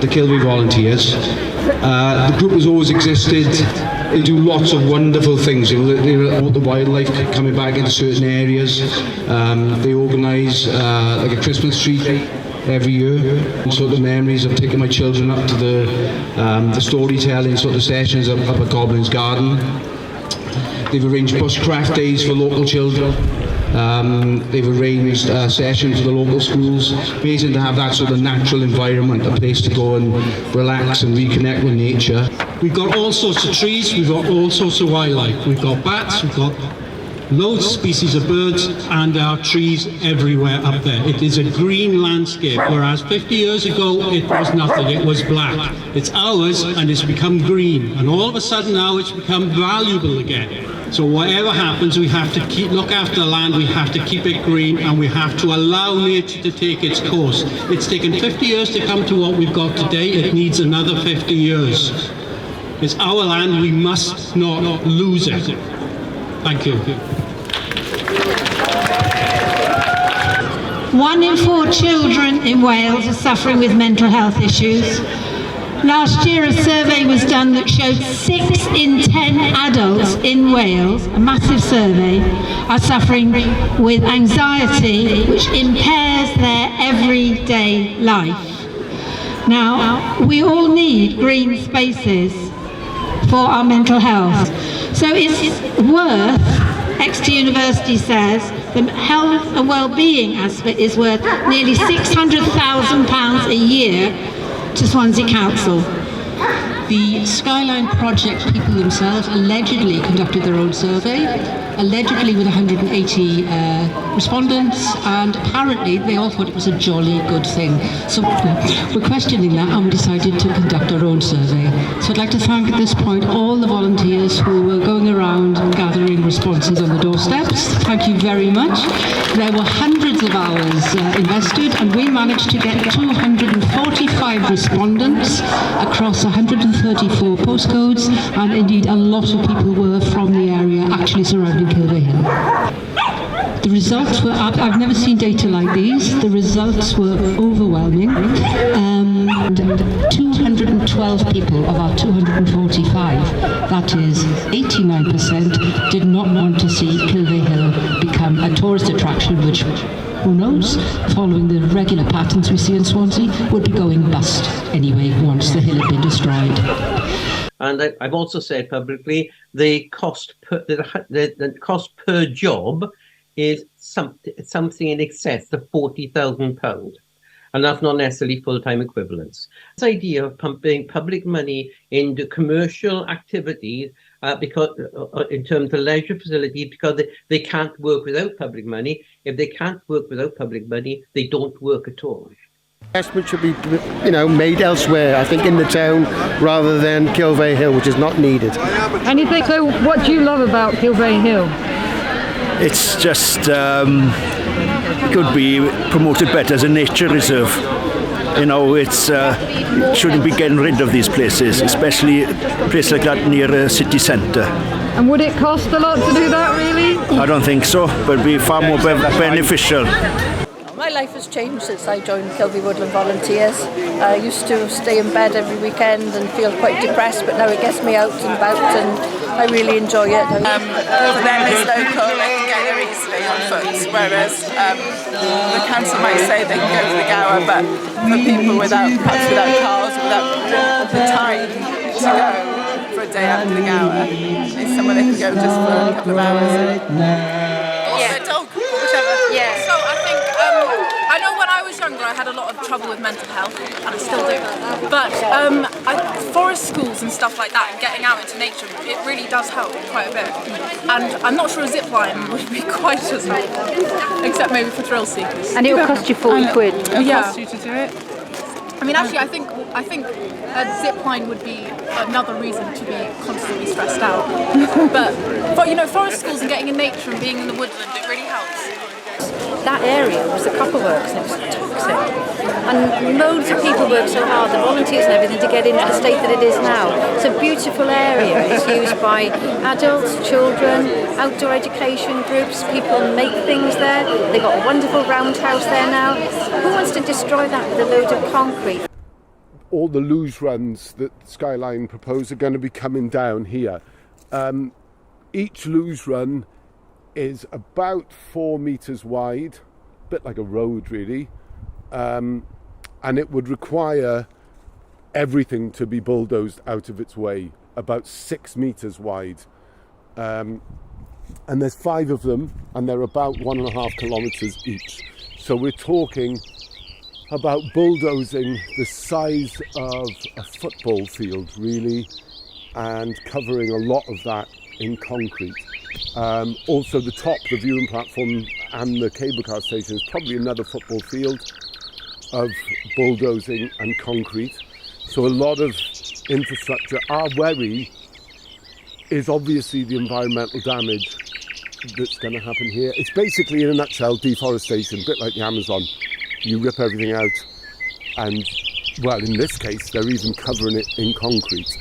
the Kilvey volunteers. The group has always existed. They do lots of wonderful things. They promote the wildlife coming back into certain areas. They organise like a Christmas tree every year. And so the memories of taking my children up to the storytelling sort of sessions up at Goblin's Garden. They've arranged bushcraft days for local children. They've arranged sessions for the local schools. Amazing to have that sort of natural environment, a place to go and relax and reconnect with nature. We've got all sorts of trees, we've got all sorts of wildlife. We've got bats, we've got loads of species of birds, and there are trees everywhere up there. It is a green landscape, whereas 50 years ago it was nothing, it was black. It's ours and it's become green, and all of a sudden now it's become valuable again. So whatever happens, we have to look after the land, we have to keep it green, and we have to allow nature to take its course. It's taken 50 years to come to what we've got today, it needs another 50 years. It's our land, we must not lose it. Thank you. 1 in 4 children in Wales are suffering with mental health issues. Last year a survey was done that showed 6 in 10 adults in Wales, a massive survey, are suffering with anxiety which impairs their everyday life. Now, we all need green spaces for our mental health. So it's worth, Exeter University says, the health and well-being aspect is worth nearly £600,000 a year to Swansea Council. The Skyline project people themselves allegedly conducted their own survey, allegedly with 180 respondents, and apparently they all thought it was a jolly good thing. So we're questioning that and we decided to conduct our own survey. So I'd like to thank at this point all the volunteers who were going around and gathering responses on the doorsteps. Thank you very much. There were hundreds of hours invested, and we managed to get 245 respondents across 134 postcodes, and indeed a lot of people were from the area actually surrounding Kilvey Hill. The results were, I've never seen data like these, the results were overwhelming. 212 people of our 245, that is 89%, did not want to see Kilvey Hill become a tourist attraction, which, who knows, following the regular patterns we see in Swansea, would be going bust anyway once the hill had been destroyed. And I've also said publicly the cost per per job is something in excess of £40,000, and that's not necessarily full-time equivalents. This idea of pumping public money into commercial activities because in terms of leisure facilities, because they can't work without public money. If they can't work without public money, they don't work at all. Investment should be, made elsewhere, I think, in the town rather than Kilvey Hill, which is not needed. Anything? So what do you love about Kilvey Hill? It's just could be promoted better as a nature reserve. It shouldn't be getting rid of these places, especially a place like that near a city centre. And would it cost a lot to do that, really? I don't think so, but it'd be far more beneficial. My life has changed since I joined Kilvey Woodland Volunteers. I used to stay in bed every weekend and feel quite depressed, but now it gets me out and about and I really enjoy it. For them it's local, they can get there easily on foot, whereas the council might say they can go to the Gower, but for people perhaps without cars, without the time to go for a day out to the Gower, it's somewhere they can go just for a couple of hours. Yeah. Dog, whichever. Yeah. So I think I know when I was younger I had a lot of trouble with mental health, and I still do. But forest schools and stuff like that, and getting out into nature, it really does help quite a bit. And I'm not sure a zip line would be quite as helpful, except maybe for thrill seekers. And it will cost you 40 quid. It'll cost you to do it. I mean, actually, I think a zip line would be another reason to be constantly stressed out. But forest schools and getting in nature and being in the woodland, it really helps. That area was the copper works and it was toxic. And loads of people worked so hard, the volunteers and everything, to get into the state that it is now. It's a beautiful area. It's used by adults, children, outdoor education groups. People make things there. They've got a wonderful roundhouse there now. Who wants to destroy that with a load of concrete? all the luge runs that Skyline propose are going to be coming down here. Each luge run is about 4 metres wide, a bit like a road really, and it would require everything to be bulldozed out of its way, about 6 metres wide. And there's 5 of them, and they're about 1.5 kilometres each. So we're talking about bulldozing the size of a football field really, and covering a lot of that in concrete. Also the top, the viewing platform and the cable car station is probably another football field of bulldozing and concrete. So a lot of infrastructure. Our worry is obviously the environmental damage that's going to happen here. It's basically, in a nutshell, deforestation, a bit like the Amazon. You rip everything out and, well, in this case, they're even covering it in concrete.